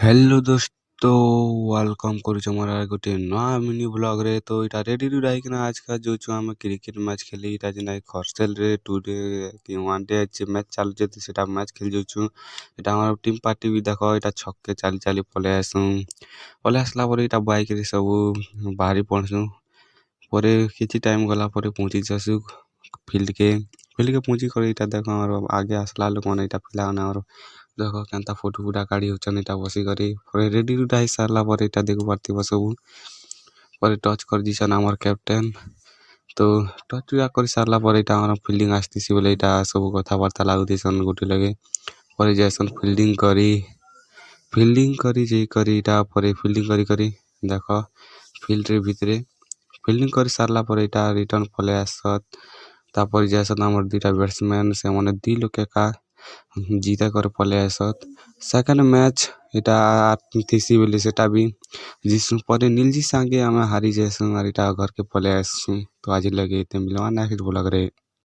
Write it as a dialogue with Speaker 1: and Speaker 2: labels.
Speaker 1: Hello दोस्तों, welcome करुछु हमारा गोटे नया मिनी ब्लॉग रे। तो इटा रेडी टू डाई किना आज का जो आम क्रिकेट मैच खेली इटा जेना हॉस्टल रे टुडे कि वन डे अच्छे मैच चालू जे सेटा मैच खेल जोछु। इटा हमारा टीम पार्टी भी देखो इटा छक्के चाली चाली पले आसु पले आसला परे इटा बाइक रे सब बाहरी पड़सु परे किछि टाइम गला परे पहुंची जसु फील्ड के पहुंची कर इटा देखो और आगे आसला लोक माने इटा पिला ना देख केनता फोटो फुटा काढ़ी होचन इटा बसी करी रेडी रुडा ही सारला पर इटा देखु पारथिब सब पर टच कर दिसन हमर कैप्टन। तो टच या कर सारला पर इटा हमर फील्डिंग आस्तिसी बोले इटा सब कथा वार्ता लागुदिसन गुटी लगे पर जैसन फील्डिंग करी जे करी इटा पर फील्डिंग करी करी देख फील्ड रे भितरे फील्डिंग कर सारला पर इटा रिटर्न पले आसत तापर जैसन हमर दुटा बैट्समैन से माने दी लोग के का जीता कर पले आसत। सेकंड मैच इटा थिसी बोली सेटा भी जिसु परे नीलजी संगे हमें हारी जैसु और इटा घर के पले आसु। तो आज लगे इते मिलवा ना ब्लॉग रे।